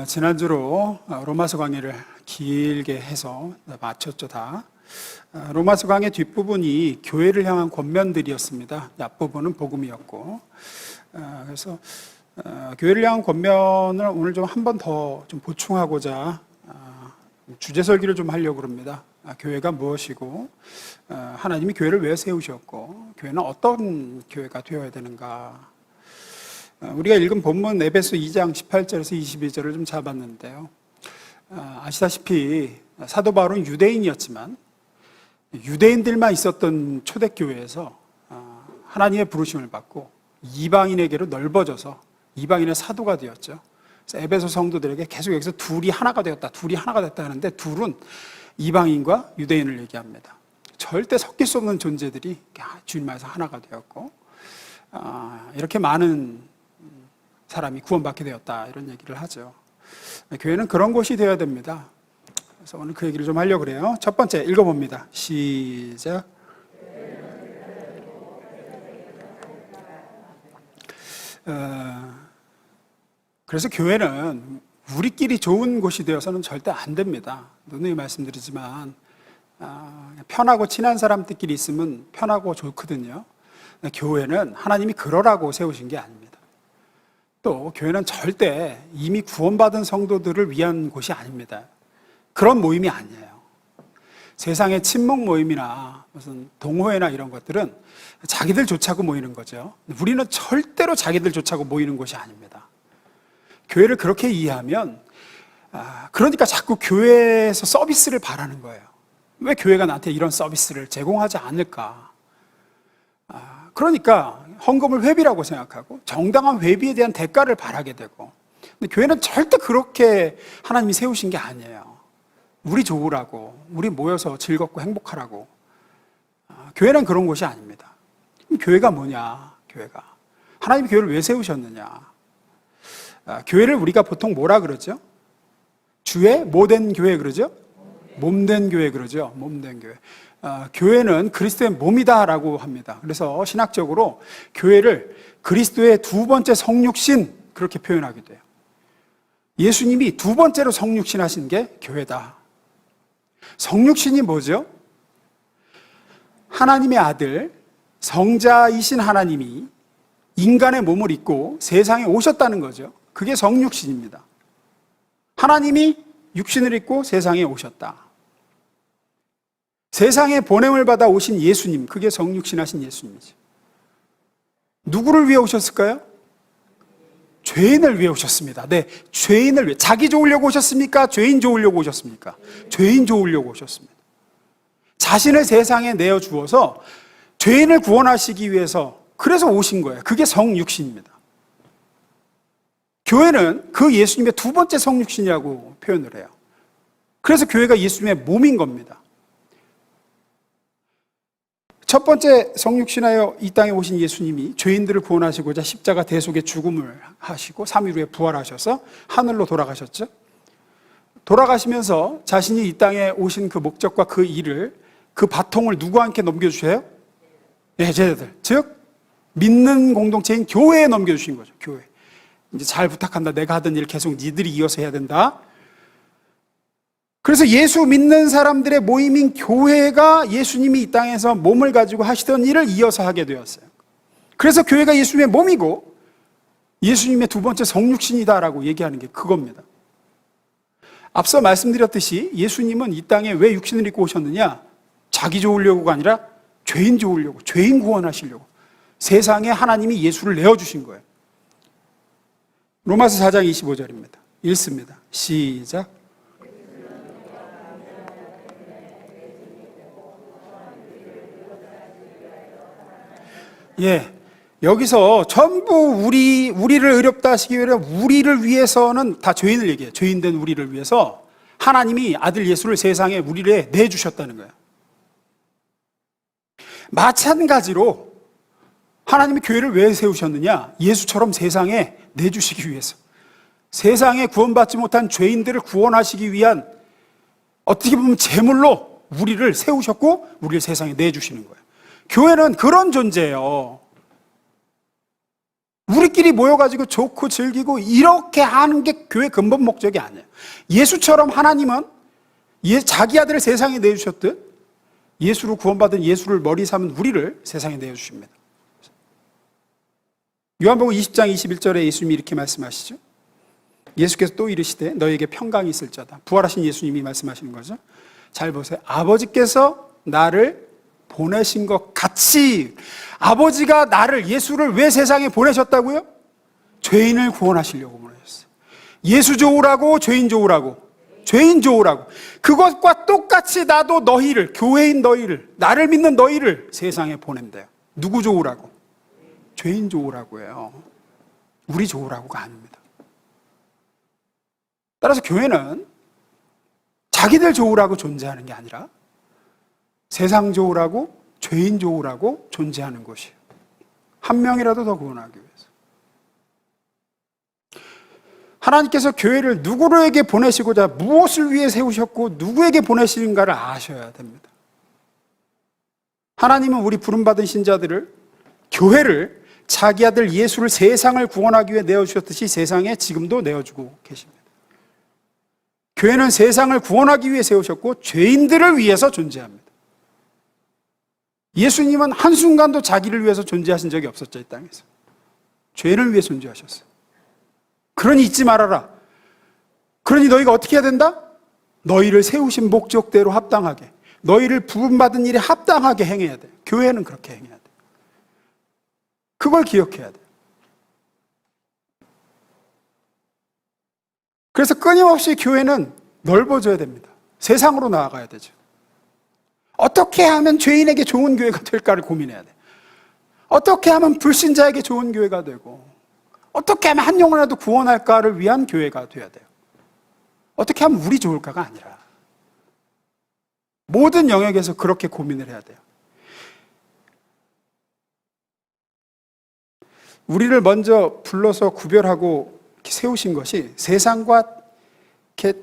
지난주로 로마서 강의를 길게 해서 마쳤죠 다. 로마서 강의 뒷부분이 교회를 향한 권면들이었습니다. 앞부분은 복음이었고, 그래서 교회를 향한 권면을 오늘 좀 한 번 더 좀 보충하고자 주제 설교를 좀 하려고 합니다. 교회가 무엇이고 하나님이 교회를 왜 세우셨고 교회는 어떤 교회가 되어야 되는가. 우리가 읽은 본문 에베소 2장 18절에서 22절을 좀 잡았는데요. 아시다시피 사도 바울은 유대인이었지만 유대인들만 있었던 초대교회에서 하나님의 부르심을 받고 이방인에게로 넓어져서 이방인의 사도가 되었죠. 그래서 에베소 성도들에게 계속 여기서 둘이 하나가 되었다 하는데 둘은 이방인과 유대인을 얘기합니다. 절대 섞일 수 없는 존재들이 주님 안에서 하나가 되었고 이렇게 많은 사람이 구원받게 되었다 이런 얘기를 하죠. 교회는 그런 곳이 되어야 됩니다. 그래서 오늘 그 얘기를 좀 하려고 그래요. 첫 번째 읽어봅니다. 시작. 그래서 교회는 우리끼리 좋은 곳이 되어서는 절대 안 됩니다. 누누이 말씀드리지만 편하고 친한 사람들끼리 있으면 편하고 좋거든요. 교회는 하나님이 그러라고 세우신 게 아닙니다. 또 교회는 절대 이미 구원받은 성도들을 위한 곳이 아닙니다. 그런 모임이 아니에요. 세상의 친목 모임이나 무슨 동호회나 이런 것들은 자기들 좋자고 모이는 거죠. 우리는 절대로 자기들 좋자고 모이는 곳이 아닙니다. 교회를 그렇게 이해하면 그러니까 자꾸 교회에서 서비스를 바라는 거예요. 왜 교회가 나한테 이런 서비스를 제공하지 않을까? 그러니까 헌금을 회비라고 생각하고 정당한 회비에 대한 대가를 바라게 되고, 근데 교회는 절대 그렇게 하나님이 세우신 게 아니에요. 우리 좋으라고, 우리 모여서 즐겁고 행복하라고. 교회는 그런 곳이 아닙니다. 교회가 뭐냐? 교회가 하나님이 교회를 왜 세우셨느냐? 교회를 우리가 보통 뭐라 그러죠? 주의 뭐된 교회 그러죠? 몸된 교회 그러죠? 몸된 교회. 교회는 그리스도의 몸이다라고 합니다. 그래서 신학적으로 교회를 그리스도의 두 번째 성육신 그렇게 표현하기도 해요. 예수님이 두 번째로 성육신 하신 게 교회다. 성육신이 뭐죠? 하나님의 아들, 성자이신 하나님이 인간의 몸을 입고 세상에 오셨다는 거죠. 그게 성육신입니다. 하나님이 육신을 입고 세상에 오셨다. 세상에 보냄을 받아 오신 예수님, 그게 성육신 하신 예수님이죠. 누구를 위해 오셨을까요? 죄인을 위해 오셨습니다. 네, 죄인을 위해. 자기 좋으려고 오셨습니까? 죄인 좋으려고 오셨습니까? 죄인 좋으려고 오셨습니다. 자신을 세상에 내어주어서 죄인을 구원하시기 위해서 그래서 오신 거예요. 그게 성육신입니다. 교회는 그 예수님의 두 번째 성육신이라고 표현을 해요. 그래서 교회가 예수님의 몸인 겁니다. 첫 번째 성육신하여 이 땅에 오신 예수님이 죄인들을 구원하시고자 십자가 대속의 죽음을 하시고 3일 후에 부활하셔서 하늘로 돌아가셨죠. 돌아가시면서 자신이 이 땅에 오신 그 목적과 그 일을, 그 바통을 누구한테 넘겨주세요? 네, 제자들. 즉 믿는 공동체인 교회에 넘겨주신 거죠. 교회. 이제 잘 부탁한다. 내가 하던 일 계속 니들이 이어서 해야 된다. 그래서 예수 믿는 사람들의 모임인 교회가 예수님이 이 땅에서 몸을 가지고 하시던 일을 이어서 하게 되었어요. 그래서 교회가 예수님의 몸이고 예수님의 두 번째 성육신이다라고 얘기하는 게 그겁니다. 앞서 말씀드렸듯이 예수님은 이 땅에 왜 육신을 입고 오셨느냐? 자기 좋으려고가 아니라 죄인 좋으려고, 죄인 구원하시려고. 세상에 하나님이 예수를 내어주신 거예요. 로마서 4장 25절입니다. 읽습니다. 시작. 예, 여기서 전부 우리를 의롭다 하시기 위해 우리를 위해서는 다 죄인을 얘기해요. 죄인된 우리를 위해서 하나님이 아들 예수를 세상에 우리를 내주셨다는 거예요. 마찬가지로 하나님이 교회를 왜 세우셨느냐? 예수처럼 세상에 내주시기 위해서. 세상에 구원받지 못한 죄인들을 구원하시기 위한, 어떻게 보면 제물로 우리를 세우셨고 우리를 세상에 내주시는 거예요. 교회는 그런 존재예요. 우리끼리 모여가지고 좋고 즐기고 이렇게 하는 게 교회 근본 목적이 아니에요. 예수처럼 하나님은 자기 아들을 세상에 내주셨듯 예수로 구원받은 예수를 머리 삼은 우리를 세상에 내어주십니다. 요한복음 20장 21절에 예수님이 이렇게 말씀하시죠. 예수께서 또 이르시되 너에게 평강이 있을지어다. 부활하신 예수님이 말씀하시는 거죠. 잘 보세요. 아버지께서 나를 보내신 것 같이, 아버지가 나를, 예수를 왜 세상에 보내셨다고요? 죄인을 구원하시려고 보내셨어요. 예수 좋으라고, 죄인 좋으라고, 죄인 좋으라고. 그것과 똑같이 나도 너희를, 교회인 너희를, 나를 믿는 너희를 세상에 보낸대요. 누구 좋으라고? 죄인 좋으라고 해요. 우리 좋으라고가 아닙니다. 따라서 교회는 자기들 좋으라고 존재하는 게 아니라 세상 좋으라고, 죄인 좋으라고 존재하는 곳이에요. 한 명이라도 더 구원하기 위해서. 하나님께서 교회를 누구에게 보내시고자 무엇을 위해 세우셨고 누구에게 보내시는가를 아셔야 됩니다. 하나님은 우리 부름받은 신자들을, 교회를 자기 아들 예수를 세상을 구원하기 위해 내어주셨듯이 세상에 지금도 내어주고 계십니다. 교회는 세상을 구원하기 위해 세우셨고 죄인들을 위해서 존재합니다. 예수님은 한순간도 자기를 위해서 존재하신 적이 없었죠, 이 땅에서. 죄인을 위해 존재하셨어요. 그러니 잊지 말아라. 그러니 너희가 어떻게 해야 된다? 너희를 세우신 목적대로 합당하게, 너희를 부름받은 일에 합당하게 행해야 돼. 교회는 그렇게 행해야 돼. 그걸 기억해야 돼. 그래서 끊임없이 교회는 넓어져야 됩니다. 세상으로 나아가야 되죠. 어떻게 하면 죄인에게 좋은 교회가 될까를 고민해야 돼. 어떻게 하면 불신자에게 좋은 교회가 되고, 어떻게 하면 한 영혼이라도 구원할까를 위한 교회가 돼야 돼요. 어떻게 하면 우리 좋을까가 아니라 모든 영역에서 그렇게 고민을 해야 돼요. 우리를 먼저 불러서 구별하고 세우신 것이 세상과 이렇게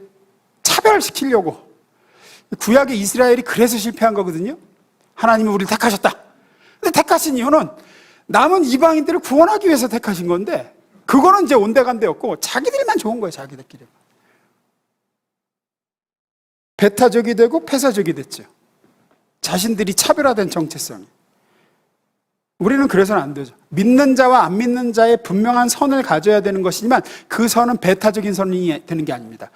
차별시키려고. 구약의 이스라엘이 그래서 실패한 거거든요. 하나님이 우리를 택하셨다. 근데 택하신 이유는 남은 이방인들을 구원하기 위해서 택하신 건데, 그거는 이제 온데간데였고 자기들만 좋은 거예요. 자기들끼리. 배타적이 되고 폐사적이 됐죠. 자신들이 차별화된 정체성이. 우리는 그래서는 안 되죠. 믿는 자와 안 믿는 자의 분명한 선을 가져야 되는 것이지만 그 선은 배타적인 선이 되는 게 아닙니다.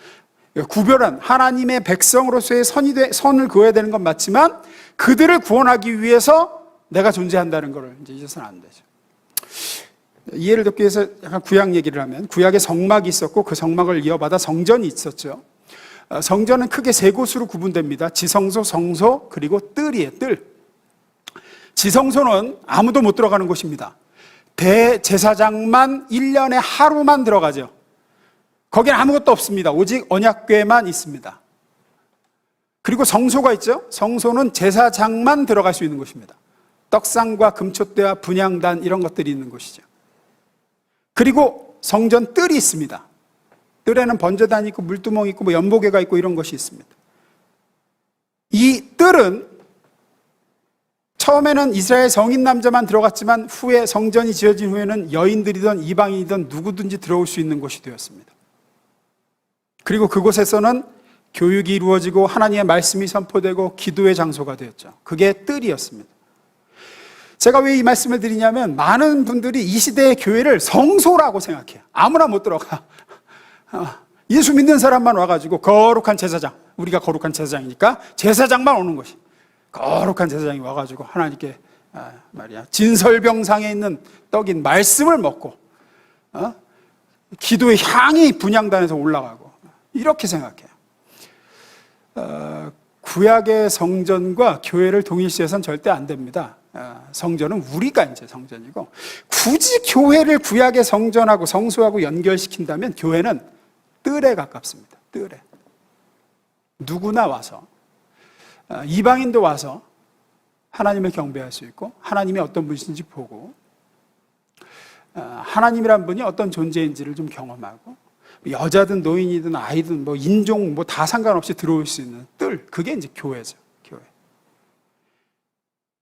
구별한 하나님의 백성으로서의 선을 그어야 되는 건 맞지만 그들을 구원하기 위해서 내가 존재한다는 걸 이제 잊어서는 안 되죠. 이해를 돕기 위해서 약간 구약 얘기를 하면, 구약에 성막이 있었고 그 성막을 이어받아 성전이 있었죠. 성전은 크게 세 곳으로 구분됩니다. 지성소, 성소, 그리고 뜰이에요. 뜰. 지성소는 아무도 못 들어가는 곳입니다. 대제사장만 1년에 하루만 들어가죠. 거기는 아무것도 없습니다. 오직 언약궤만 있습니다. 그리고 성소가 있죠. 성소는 제사장만 들어갈 수 있는 곳입니다. 떡상과 금촛대와 분향단 이런 것들이 있는 곳이죠. 그리고 성전 뜰이 있습니다. 뜰에는 번제단이 있고 물두멍이 있고 연보궤가 있고 이런 것이 있습니다. 이 뜰은 처음에는 이스라엘 성인 남자만 들어갔지만 후에 성전이 지어진 후에는 여인들이든 이방인이든 누구든지 들어올 수 있는 곳이 되었습니다. 그리고 그곳에서는 교육이 이루어지고 하나님의 말씀이 선포되고 기도의 장소가 되었죠. 그게 뜰이었습니다. 제가 왜 이 말씀을 드리냐면, 많은 분들이 이 시대의 교회를 성소라고 생각해요. 아무나 못 들어가. 예수 믿는 사람만 와가지고 거룩한 제사장, 우리가 거룩한 제사장이니까 제사장만 오는 것이, 거룩한 제사장이 와가지고 하나님께 말이야 진설병상에 있는 떡인 말씀을 먹고 기도의 향이 분향단에서 올라가고, 이렇게 생각해요. 구약의 성전과 교회를 동일시해서는 절대 안 됩니다. 성전은 우리가 이제 성전이고, 굳이 교회를 구약의 성전하고 성소하고 연결시킨다면 교회는 뜰에 가깝습니다. 뜰에. 누구나 와서, 이방인도 와서 하나님을 경배할 수 있고, 하나님이 어떤 분이신지 보고, 하나님이란 분이 어떤 존재인지를 좀 경험하고, 여자든 노인이든 아이든 뭐 인종 뭐 다 상관없이 들어올 수 있는 뜰, 그게 이제 교회죠. 교회.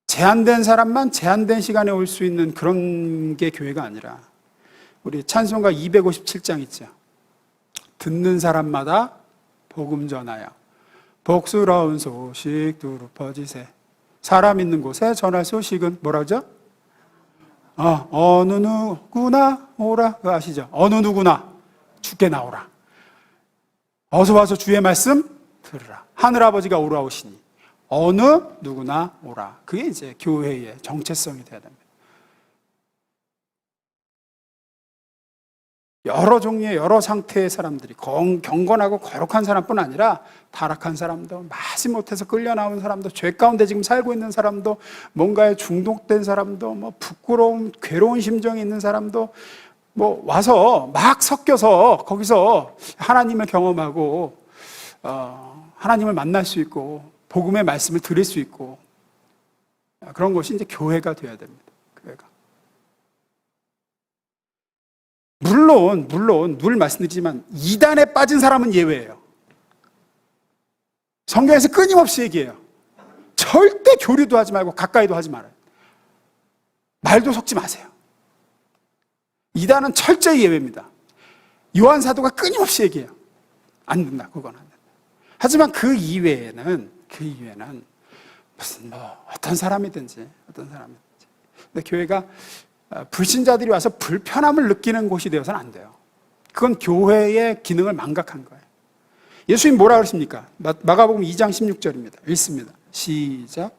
제한된 사람만 제한된 시간에 올 수 있는 그런 게 교회가 아니라 우리 찬송가 257장 있죠. 듣는 사람마다 복음 전하여 복스러운 소식 두루 퍼지세. 사람 있는 곳에 전할 소식은 뭐라 그러죠? 어느 누구나 오라. 그거 아시죠? 어느 누구나 주께 나오라. 어서 와서 주의 말씀 들으라. 하늘아버지가 오라오시니 어느 누구나 오라. 그게 이제 교회의 정체성이 돼야 됩니다. 여러 종류의 여러 상태의 사람들이 경건하고 거룩한 사람뿐 아니라 타락한 사람도, 마지못해서 끌려나온 사람도, 죄 가운데 지금 살고 있는 사람도, 뭔가에 중독된 사람도, 뭐 부끄러움, 괴로운 심정이 있는 사람도 뭐 와서 막 섞여서 거기서 하나님을 경험하고 하나님을 만날 수 있고 복음의 말씀을 들을 수 있고, 그런 것이 이제 교회가 되어야 됩니다. 교회가. 물론 늘 말씀드리지만 이단에 빠진 사람은 예외예요. 성경에서 끊임없이 얘기해요. 절대 교류도 하지 말고 가까이도 하지 말아요. 말도 섞지 마세요. 이단은 철저히 예외입니다. 요한 사도가 끊임없이 얘기해요. 안 된다, 그건 안 된다. 하지만 그 이외에는 무슨 어떤 사람이든지. 근데 교회가 불신자들이 와서 불편함을 느끼는 곳이 되어서는 안 돼요. 그건 교회의 기능을 망각한 거예요. 예수님 뭐라 그러십니까? 마가복음 2장 16절입니다. 읽습니다. 시작.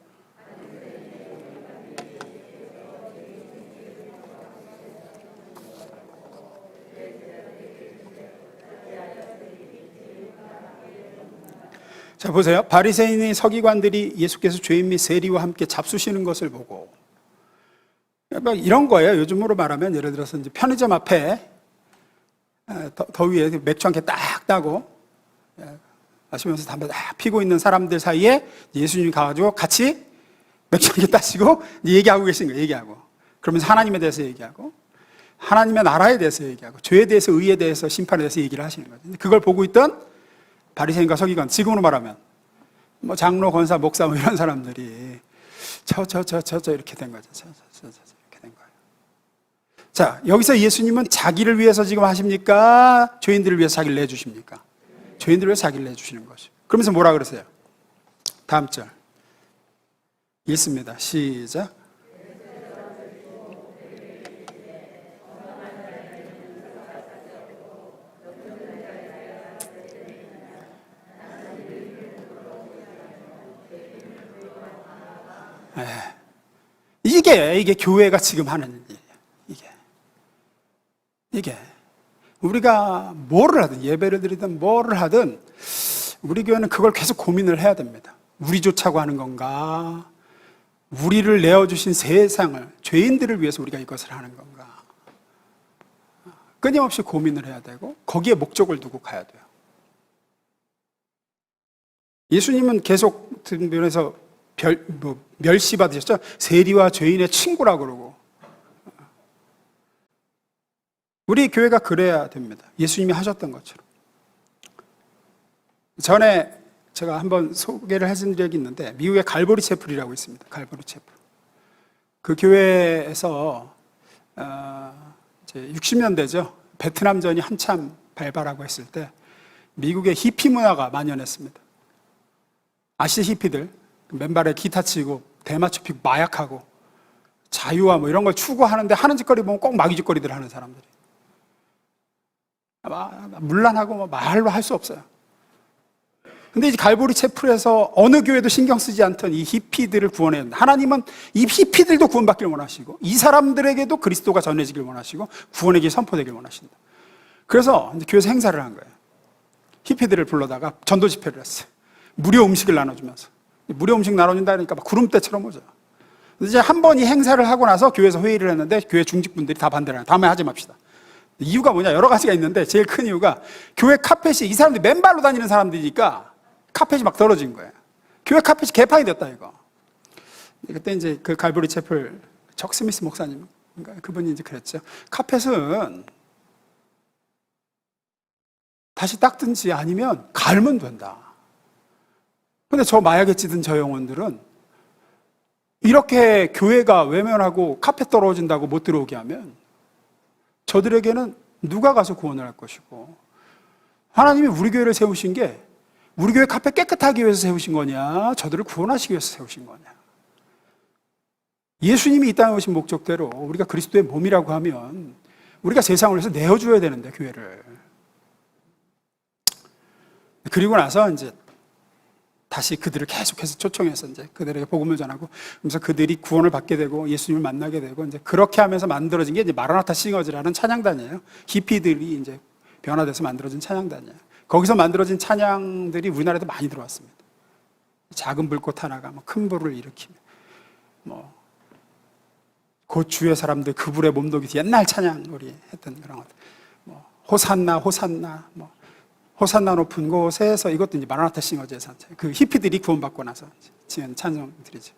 자, 보세요. 바리새인의 서기관들이 예수께서 죄인 및 세리와 함께 잡수시는 것을 보고, 이런 거예요. 요즘으로 말하면 예를 들어서 이제 편의점 앞에 더위에 맥주 한 개 딱 따고 마시면서 담배 딱 피고 있는 사람들 사이에 예수님이 가가지고 같이 맥주 한 개 따시고 얘기하고 계신 거예요. 얘기하고. 그러면서 하나님에 대해서 얘기하고, 하나님의 나라에 대해서 얘기하고, 죄에 대해서, 의에 대해서, 심판에 대해서 얘기를 하시는 거죠. 그걸 보고 있던 바리새인과 서기관, 지금으로 말하면 뭐 장로, 권사, 목사 뭐 이런 사람들이 저 이렇게 된 거죠. 이렇게 된 거예요. 자, 여기서 예수님은 자기를 위해서 지금 하십니까? 죄인들을 위해서 자기를 내주십니까? 죄인들을 위해서 자기를 내주시는 거죠. 그러면서 뭐라 그러세요? 다음 절 읽습니다. 시작. 이게 교회가 지금 하는 일이에요. 이게 우리가 뭐를 하든, 예배를 드리든 뭐를 하든 우리 교회는 그걸 계속 고민을 해야 됩니다. 우리 좋자고 하는 건가? 우리를 내어주신 세상을, 죄인들을 위해서 우리가 이것을 하는 건가? 끊임없이 고민을 해야 되고 거기에 목적을 두고 가야 돼요. 예수님은 계속 면에서 멸시받으셨죠? 세리와 죄인의 친구라고 그러고. 우리 교회가 그래야 됩니다. 예수님이 하셨던 것처럼. 전에 제가 한번 소개를 해준 적이 있는데, 미국의 갈보리 채플이라고 있습니다. 갈보리 채플. 그 교회에서 이제 60년대죠. 베트남전이 한참 발발하고 했을 때 미국의 히피 문화가 만연했습니다. 아시 히피들, 맨발에 기타 치고 대마초 피고 마약하고 자유와 뭐 이런 걸 추구하는데 하는 짓거리 보면 꼭 마귀 짓거리들 하는 사람들이. 문란하고 뭐 말로 할 수 없어요. 근데 이제 갈보리 채플에서 어느 교회도 신경 쓰지 않던 이 히피들을 구원해야 한다. 하나님은 이 히피들도 구원받기를 원하시고 이 사람들에게도 그리스도가 전해지길 원하시고 구원의 길 선포되길 원하신다. 그래서 이제 교회에서 행사를 한 거예요. 히피들을 불러다가 전도 집회를 했어요. 무료 음식을 나눠주면서. 무료 음식 나눠준다니까 막 구름대처럼 오죠. 이제 한 번 이 행사를 하고 나서 교회에서 회의를 했는데 교회 중직분들이 다 반대를 해요. 다음에 하지 맙시다. 이유가 뭐냐? 여러 가지가 있는데 제일 큰 이유가 교회 카펫이 이 사람들이 맨발로 다니는 사람들이니까 카펫이 막 떨어진 거예요. 교회 카펫이 개판이 됐다 이거. 그때 이제 그 갈보리 채플 적 스미스 목사님, 그분이 이제 그랬죠. 카펫은 다시 닦든지 아니면 갈면 된다. 근데 저 마약에 찌든 저 영혼들은 이렇게 교회가 외면하고 카펫 떨어진다고 못 들어오게 하면 저들에게는 누가 가서 구원을 할 것이고, 하나님이 우리 교회를 세우신 게 우리 교회 카페 깨끗하기 위해서 세우신 거냐, 저들을 구원하시기 위해서 세우신 거냐. 예수님이 이 땅에 오신 목적대로 우리가 그리스도의 몸이라고 하면 우리가 세상을 위해서 내어줘야 되는데, 교회를. 그리고 나서 이제 다시 그들을 계속해서 초청해서 이제 그들에게 복음을 전하고, 그러면서 그들이 구원을 받게 되고 예수님을 만나게 되고, 이제 그렇게 하면서 만들어진 게 이제 마라나타 싱어즈라는 찬양단이에요. 히피들이 이제 변화돼서 만들어진 찬양단이에요. 거기서 만들어진 찬양들이 우리나라에도 많이 들어왔습니다. 작은 불꽃 하나가 뭐 큰 불을 일으키며, 뭐 곧 주의 사람들 그 불에 몸독이 옛날 찬양 우리 했던 그런 것들, 뭐 호산나 호산나, 뭐 호산나 높은 곳에서, 이것도 이제 마라나타 싱어즈에서 그 히피들이 구원받고 나서 지은 찬송들이죠.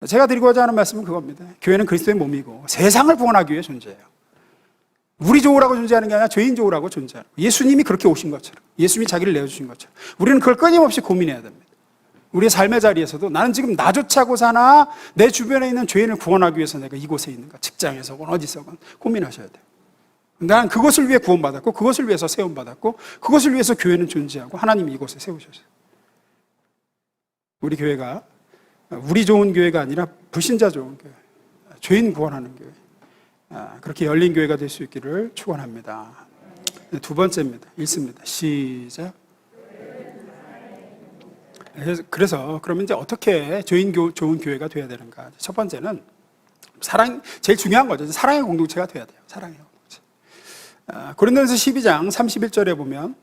제가 드리고자 하는 말씀은 그겁니다. 교회는 그리스도의 몸이고 세상을 구원하기 위해 존재해요. 우리 좋으라고 존재하는 게 아니라 죄인 좋으라고 존재하는 거예요. 예수님이 그렇게 오신 것처럼, 예수님이 자기를 내어주신 것처럼 우리는 그걸 끊임없이 고민해야 됩니다. 우리의 삶의 자리에서도 나는 지금 나조차 하고 사나, 내 주변에 있는 죄인을 구원하기 위해서 내가 이곳에 있는가, 직장에서건 어디서건 고민하셔야 돼요. 나는 그것을 위해 구원받았고, 그것을 위해서 세움받았고, 그것을 위해서 교회는 존재하고 하나님이 이곳에 세우셨어요. 우리 교회가 우리 좋은 교회가 아니라 불신자 좋은 교회, 죄인 구원하는 교회, 그렇게 열린 교회가 될 수 있기를 축원합니다. 두 번째입니다. 읽습니다. 시작. 그래서 그러면 이제 어떻게 죄인 좋은 교회가 돼야 되는가? 첫 번째는 사랑, 제일 중요한 거죠. 사랑의 공동체가 돼야 돼요. 사랑의 공동체. 고린도전서 12장 31절에 보면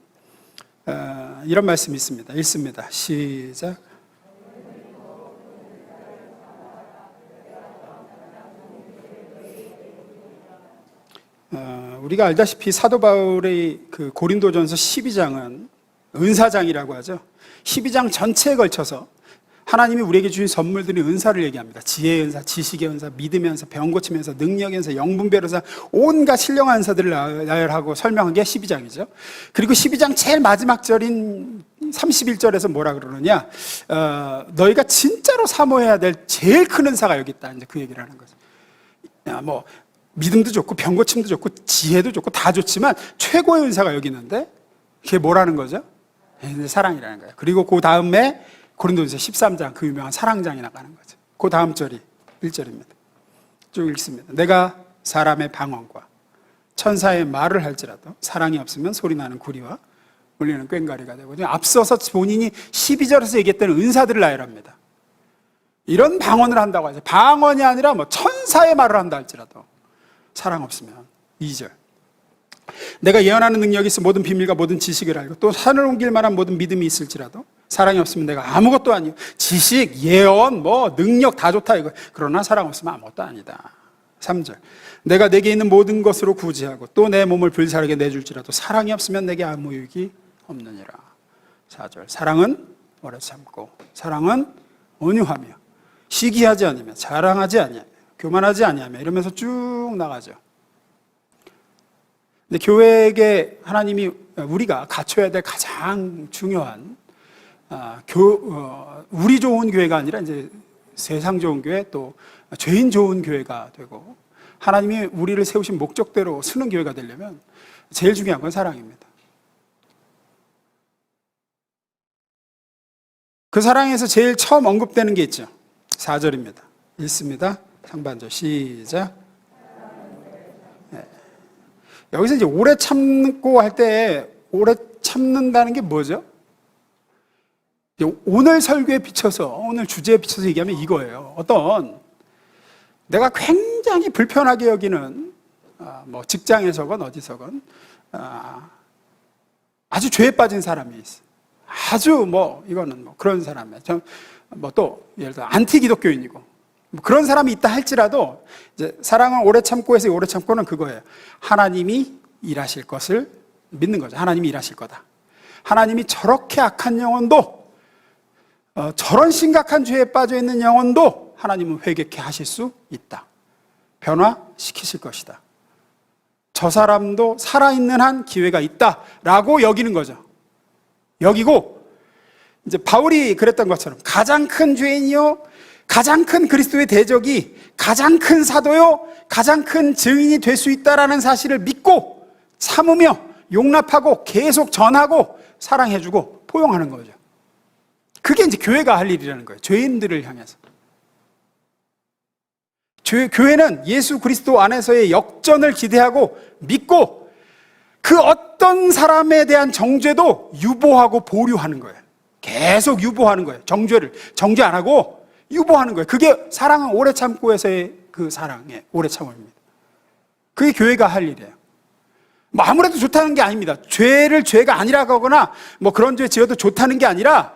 이런 말씀이 있습니다. 읽습니다. 시작. 우리가 알다시피 사도 바울의 그 고린도전서 12장은 은사장이라고 하죠. 12장 전체에 걸쳐서 하나님이 우리에게 주신 선물들이 은사를 얘기합니다. 지혜의 은사, 지식의 은사, 믿음의 은사, 병 고침의 은사, 능력의 은사, 영분별 은사, 온갖 신령한 은사들을 나열하고 설명한 게 12장이죠. 그리고 12장 제일 마지막 절인 31절에서 뭐라 그러느냐, 너희가 진짜로 사모해야 될 제일 큰 은사가 여기 있다. 이제 그 얘기를 하는 거죠. 뭐 믿음도 좋고 병 고침도 좋고 지혜도 좋고 다 좋지만 최고의 은사가 여기 있는데, 그게 뭐라는 거죠? 사랑이라는 거예요. 그리고 그 다음에 고린도전서 13장, 그 유명한 사랑장이 나가는 거죠. 그 다음 절이 1절입니다. 쭉 읽습니다. 내가 사람의 방언과 천사의 말을 할지라도 사랑이 없으면 소리나는 구리와 울리는 꽹과리가 되고, 앞서서 본인이 12절에서 얘기했던 은사들을 나열합니다. 이런 방언을 한다고 하죠. 방언이 아니라 뭐 천사의 말을 한다 할지라도 사랑 없으면. 2절. 내가 예언하는 능력이 있어 모든 비밀과 모든 지식을 알고 또 산을 옮길 만한 모든 믿음이 있을지라도 사랑이 없으면 내가 아무것도 아니요. 지식, 예언, 뭐 능력 다 좋다 이거. 그러나 사랑 없으면 아무것도 아니다. 3절. 내가 내게 있는 모든 것으로 구제하고 또 내 몸을 불사르게 내줄지라도 사랑이 없으면 내게 아무 유익이 없느니라. 4절. 사랑은 오래 참고 사랑은 온유하며 시기하지 아니하며 자랑하지 아니하며 교만하지 아니하며 이러면서 쭉 나가죠. 근데 교회에게 하나님이 우리가 갖춰야 될 가장 중요한 우리 좋은 교회가 아니라 이제 세상 좋은 교회, 또 죄인 좋은 교회가 되고 하나님이 우리를 세우신 목적대로 쓰는 교회가 되려면 제일 중요한 건 사랑입니다. 그 사랑에서 제일 처음 언급되는 게 있죠. 4절입니다. 읽습니다. 상반절 시작. 여기서 이제 오래 참고 할 때 오래 참는다는 게 뭐죠? 오늘 설교에 비춰서, 오늘 주제에 비춰서 얘기하면 이거예요. 어떤 내가 굉장히 불편하게 여기는 뭐 직장에서건 어디서건 아주 죄에 빠진 사람이 있어. 아주 뭐 이거는 뭐 그런 사람이에요. 뭐 또 예를 들어 안티 기독교인이고 뭐 그런 사람이 있다 할지라도 이제 사랑은 오래 참고 해서 오래 참고는 그거예요. 하나님이 일하실 것을 믿는 거죠. 하나님이 일하실 거다. 하나님이 저렇게 악한 영혼도 저런 심각한 죄에 빠져 있는 영혼도 하나님은 회개케 하실 수 있다. 변화시키실 것이다. 저 사람도 살아있는 한 기회가 있다라고 여기는 거죠. 여기고 이제 바울이 그랬던 것처럼 가장 큰 죄인이요 가장 큰 그리스도의 대적이 가장 큰 사도요, 가장 큰 증인이 될 수 있다라는 사실을 믿고 참으며 용납하고 계속 전하고 사랑해주고 포용하는 거죠. 그게 이제 교회가 할 일이라는 거예요. 죄인들을 향해서. 교회는 예수 그리스도 안에서의 역전을 기대하고 믿고 그 어떤 사람에 대한 정죄도 유보하고 보류하는 거예요. 계속 유보하는 거예요. 정죄 안 하고 유보하는 거예요. 그게 사랑은 오래 참고에서의 그 사랑의 오래 참음입니다. 그게 교회가 할 일이에요. 뭐 아무래도 좋다는 게 아닙니다. 죄를 죄가 아니라고 하거나 뭐 그런 죄 지어도 좋다는 게 아니라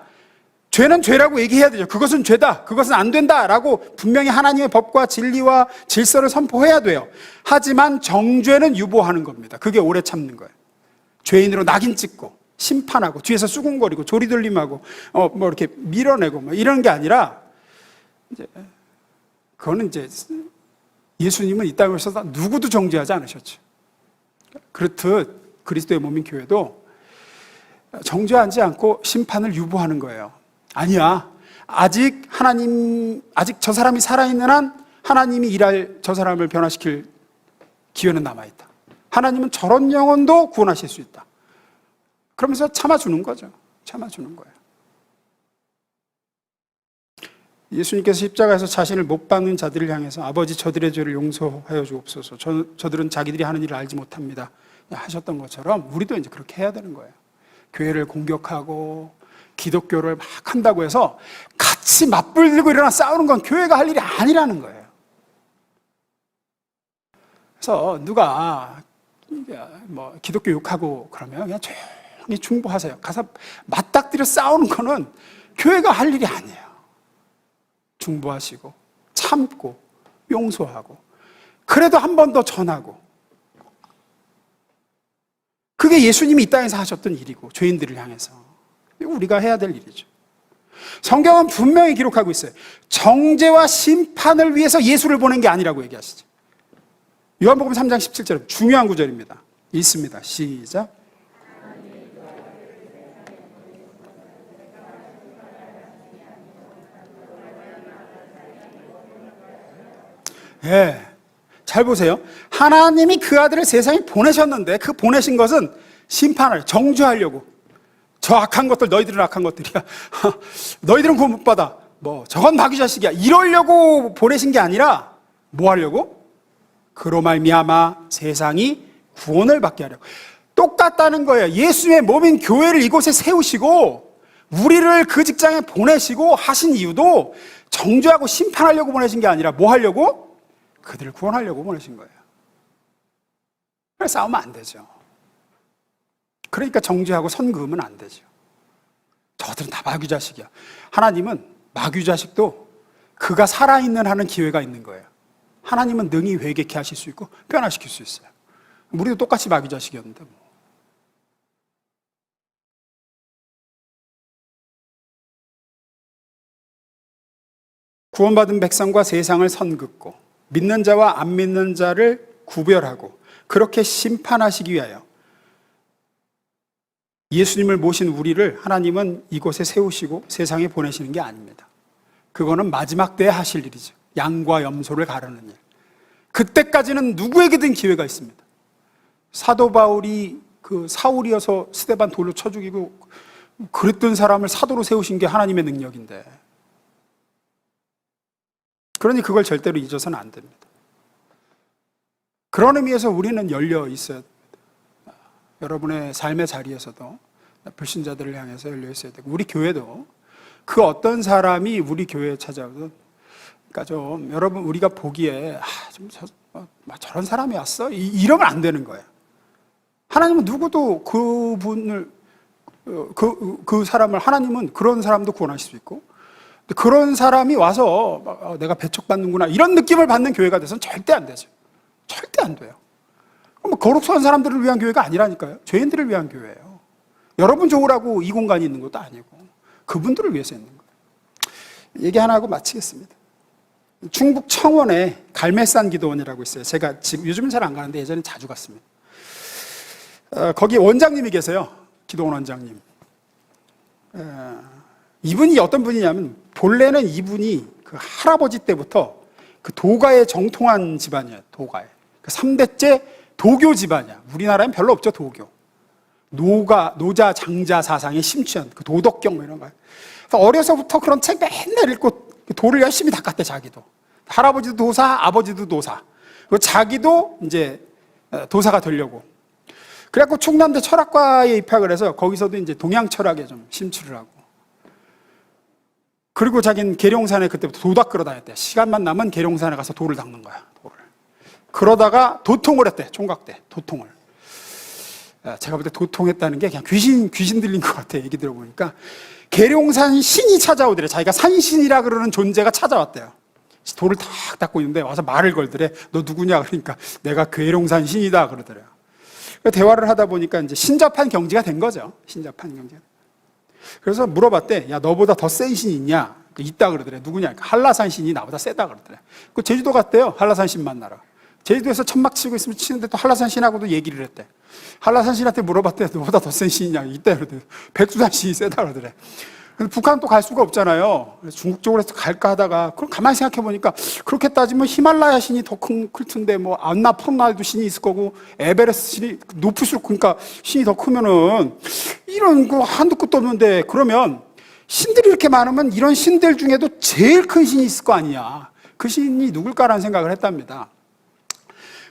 죄는 죄라고 얘기해야 되죠. 그것은 죄다, 그것은 안 된다라고 분명히 하나님의 법과 진리와 질서를 선포해야 돼요. 하지만 정죄는 유보하는 겁니다. 그게 오래 참는 거예요. 죄인으로 낙인 찍고 심판하고 뒤에서 수군거리고 조리돌림하고 뭐 이렇게 밀어내고 뭐 이런 게 아니라 이제 그거는 이제 예수님은 이 땅에서 누구도 정죄하지 않으셨죠. 그렇듯 그리스도의 몸인 교회도 정죄하지 않고 심판을 유보하는 거예요. 아니야. 아직 저 사람이 살아있는 한 하나님이 일할 저 사람을 변화시킬 기회는 남아있다. 하나님은 저런 영혼도 구원하실 수 있다. 그러면서 참아주는 거죠. 참아주는 거예요. 예수님께서 십자가에서 자신을 못 박는 자들을 향해서 아버지 저들의 죄를 용서하여 주옵소서. 저들은 자기들이 하는 일을 알지 못합니다. 하셨던 것처럼 우리도 이제 그렇게 해야 되는 거예요. 교회를 공격하고 기독교를 막 한다고 해서 같이 맞불들고 일어나 싸우는 건 교회가 할 일이 아니라는 거예요. 그래서 누가 뭐 기독교 욕하고 그러면 그냥 조용히 중보하세요. 가서 맞닥뜨려 싸우는 거는 교회가 할 일이 아니에요. 중보하시고 참고 용서하고 그래도 한 번 더 전하고 그게 예수님이 이 땅에서 하셨던 일이고 죄인들을 향해서 우리가 해야 될 일이죠. 성경은 분명히 기록하고 있어요. 정죄와 심판을 위해서 예수를 보낸 게 아니라고 얘기하시죠. 요한복음 3장 17절 중요한 구절입니다. 읽습니다. 시작. 예, 잘 보세요. 하나님이 그 아들을 세상에 보내셨는데 그 보내신 것은 심판을 정죄하려고. 저 악한 것들 너희들은 악한 것들이야. 너희들은 구원 못 받아. 뭐 저건 마귀 자식이야. 이러려고 보내신 게 아니라 뭐 하려고? 그로 말미암아 세상이 구원을 받게 하려고. 똑같다는 거예요. 예수의 몸인 교회를 이곳에 세우시고 우리를 그 직장에 보내시고 하신 이유도 정죄하고 심판하려고 보내신 게 아니라 뭐 하려고? 그들을 구원하려고 보내신 거예요. 그래서 싸우면 안 되죠. 그러니까 정죄하고 선 그으면 안 되죠. 저들은 다 마귀 자식이야. 하나님은 마귀 자식도 그가 살아있는 한은 기회가 있는 거예요. 하나님은 능히 회개케 하실 수 있고 변화시킬 수 있어요. 우리도 똑같이 마귀 자식이었는데 뭐. 구원받은 백성과 세상을 선긋고 믿는 자와 안 믿는 자를 구별하고 그렇게 심판하시기 위하여 예수님을 모신 우리를 하나님은 이곳에 세우시고 세상에 보내시는 게 아닙니다. 그거는 마지막 때에 하실 일이죠. 양과 염소를 가르는 일. 그때까지는 누구에게든 기회가 있습니다. 사도 바울이 그 사울이어서 스데반 돌로 쳐 죽이고 그랬던 사람을 사도로 세우신 게 하나님의 능력인데, 그러니 그걸 절대로 잊어서는 안 됩니다. 그런 의미에서 우리는 열려 있어야 됩니다. 여러분의 삶의 자리에서도 불신자들을 향해서 열려 있어야 되고, 우리 교회도 그 어떤 사람이 우리 교회에 찾아오든, 그러니까 좀 여러분 우리가 보기에 저런 사람이 왔어? 이러면 안 되는 거예요. 하나님은 누구도 그분을 그 사람을, 하나님은 그런 사람도 구원하실 수 있고, 그런 사람이 와서 내가 배척받는구나 이런 느낌을 받는 교회가 돼서는 절대 안 되죠. 절대 안 돼요. 거룩한 사람들을 위한 교회가 아니라니까요. 죄인들을 위한 교회예요. 여러분 좋으라고 이 공간이 있는 것도 아니고 그분들을 위해서 있는 거예요. 얘기 하나 하고 마치겠습니다. 충북 청원에 갈매산 기도원이라고 있어요. 제가 지금 요즘은 잘 안 가는데 예전에 자주 갔습니다. 거기 원장님이 계세요. 기도원 원장님. 이분이 어떤 분이냐면 본래는 이분이 그 할아버지 때부터 그 도가에 정통한 집안이에요. 도가에. 그 3대째 도교 집안이야. 우리나라엔 별로 없죠, 도교. 노자, 장자 사상에 심취한 그 도덕경 뭐 이런 거예요. 그래서 어려서부터 그런 책 맨날 읽고 도를 열심히 닦았대, 자기도. 할아버지도 도사, 아버지도 도사. 그리고 자기도 이제 도사가 되려고. 그래갖고 충남대 철학과에 입학을 해서 거기서도 이제 동양 철학에 좀 심취를 하고. 그리고 자기는 계룡산에 그때부터 도 닦으러 다녔대. 시간만 나면 계룡산에 가서 도를 닦는 거야, 도를. 그러다가 도통을 했대, 총각 때, 도통을. 제가 볼 때 도통했다는 게 그냥 귀신 들린 것 같아, 얘기 들어보니까. 계룡산 신이 찾아오더래. 자기가 산신이라 그러는 존재가 찾아왔대요. 돌을 탁 닦고 있는데 와서 말을 걸더래. 너 누구냐? 그러니까 내가 계룡산 신이다 그러더래요. 대화를 하다 보니까 이제 신접한 경지가 된 거죠. 신접한 경지가. 그래서 물어봤대. 야, 너보다 더 센 신이 있냐? 있다 그러더래. 누구냐? 한라산 신이 나보다 세다 그러더래. 그 제주도 갔대요. 한라산 신 만나러. 제주도에서 천막 치고 있으면 치는데 또 한라산 신하고도 얘기를 했대. 한라산 신한테 물어봤대. 너보다 더 센 신이냐? 있다 그러더래. 백두산 신이 세다 그러더래. 근데 북한 또 갈 수가 없잖아요. 그래서 중국 쪽으로 해서 갈까 하다가, 그럼 가만히 생각해 보니까, 그렇게 따지면 히말라야 신이 더 클 텐데, 뭐, 안나푸르나도 신이 있을 거고, 에베레스트 신이 높을수록, 그러니까 신이 더 크면은, 이런 거 한두 끝도 없는데, 그러면 신들이 이렇게 많으면 이런 신들 중에도 제일 큰 신이 있을 거 아니야. 그 신이 누굴까라는 생각을 했답니다.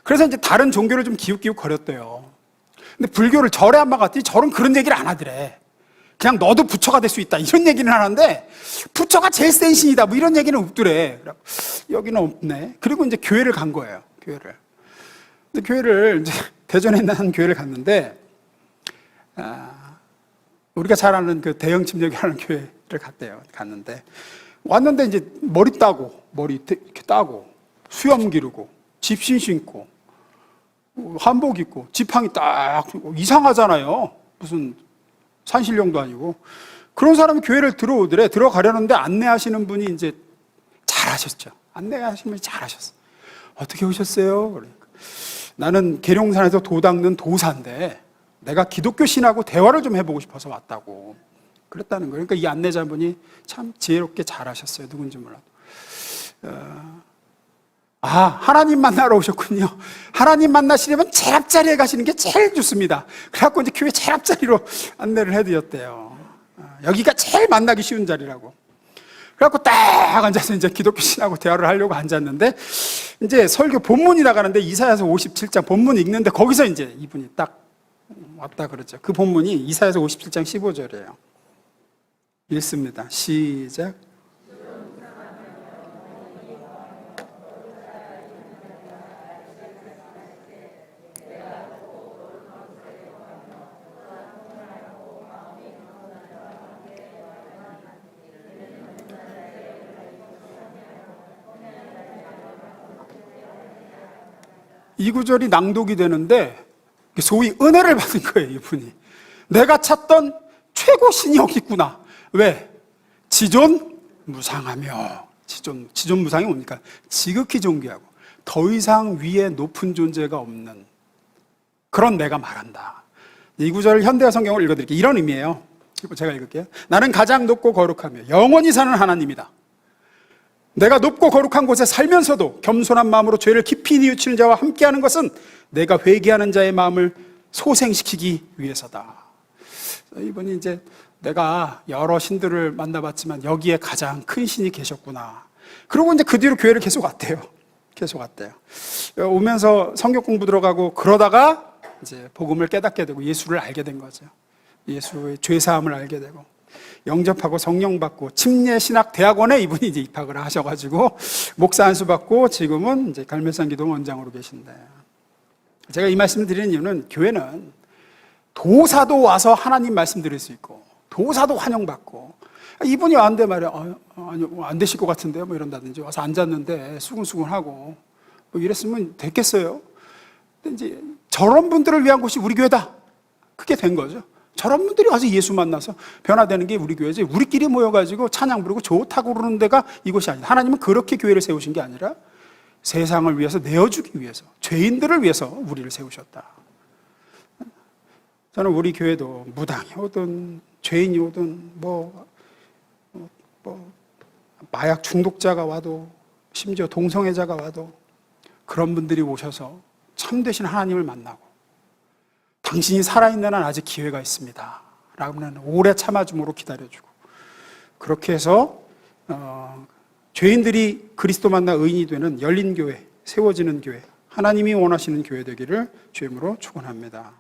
그래서 이제 다른 종교를 좀 기웃기웃 거렸대요. 근데 불교를 절에 한번 갔더니 절은 그런 얘기를 안 하더래. 그냥 너도 부처가 될 수 있다 이런 얘기는 하는데 부처가 제일 센 신이다 뭐 이런 얘기는 없더래. 여기는 없네. 그리고 이제 교회를 간 거예요. 교회를. 근데 교회를 이제 대전에 있는 한 교회를 갔는데 우리가 잘 아는 그 대형 침례교회라는 교회를 갔는데 왔는데 이제 머리 이렇게 따고 수염 기르고 집신 신고 한복 입고 지팡이 딱 이상하잖아요. 무슨 산신령도 아니고. 그런 사람이 교회를 들어오더래. 들어가려는데 안내하시는 분이 이제 잘하셨죠. 안내하시는 분이 잘하셨어. 어떻게 오셨어요? 그러니까 나는 계룡산에서 도 닦는 도사인데 내가 기독교 신하고 대화를 좀 해보고 싶어서 왔다고 그랬다는 거예요. 그러니까 이 안내자분이 참 지혜롭게 잘하셨어요. 누군지 몰라도. 하나님 만나러 오셨군요. 하나님 만나시려면 제일 앞자리에 가시는 게 제일 좋습니다. 그래갖고 이제 교회 제일 앞자리로 안내를 해드렸대요. 여기가 제일 만나기 쉬운 자리라고. 그래갖고 딱 앉아서 이제 기독교 신하고 대화를 하려고 앉았는데, 이제 설교 본문이 나가는데 이사야서 57장 본문 읽는데 거기서 이제 이분이 딱 왔다 그러죠. 그 본문이 이사야서 57장 15절이에요. 읽습니다. 시작. 이 구절이 낭독이 되는데 소위 은혜를 받은 거예요, 이분이. 내가 찾던 최고 신이 여기 있구나. 왜? 지존무상하며. 지존무상이 뭡니까? 지극히 존귀하고 더 이상 위에 높은 존재가 없는 그런 내가 말한다. 이 구절을 현대어 성경을 읽어드릴게요. 이런 의미예요. 제가 읽을게요. 나는 가장 높고 거룩하며 영원히 사는 하나님이다. 내가 높고 거룩한 곳에 살면서도 겸손한 마음으로 죄를 깊이 뉘우치는 자와 함께하는 것은 내가 회개하는 자의 마음을 소생시키기 위해서다. 이분이 이제 내가 여러 신들을 만나봤지만 여기에 가장 큰 신이 계셨구나. 그리고 이제 그 뒤로 교회를 계속 왔대요. 오면서 성경 공부 들어가고 그러다가 이제 복음을 깨닫게 되고 예수를 알게 된 거죠. 예수의 죄사함을 알게 되고 영접하고 성령 받고 침례신학 대학원에 이분이 이제 입학을 하셔가지고 목사 안수 받고 지금은 이제 갈매산 기동 원장으로 계신데, 제가 이 말씀을 드리는 이유는 교회는 도사도 와서 하나님 말씀 드릴 수 있고 도사도 환영받고, 이분이 왔는데 말이야 아니요 안 되실 것 같은데요 뭐 이런다든지 와서 앉았는데 수근수근하고 뭐 이랬으면 됐겠어요. 근데 이제 저런 분들을 위한 곳이 우리 교회다. 그게 된 거죠. 저런 분들이 와서 예수 만나서 변화되는 게 우리 교회지, 우리끼리 모여가지고 찬양 부르고 좋다고 그러는 데가 이곳이 아니다. 하나님은 그렇게 교회를 세우신 게 아니라 세상을 위해서 내어주기 위해서, 죄인들을 위해서 우리를 세우셨다. 저는 우리 교회도 무당이 오든 죄인이 오든 마약 중독자가 와도 심지어 동성애자가 와도 그런 분들이 오셔서 참되신 하나님을 만나고 당신이 살아있는 한 아직 기회가 있습니다 라고는 오래 참아줌으로 기다려주고 그렇게 해서 죄인들이 그리스도 만나 의인이 되는 열린 교회, 세워지는 교회, 하나님이 원하시는 교회 되기를 주임으로 축원합니다.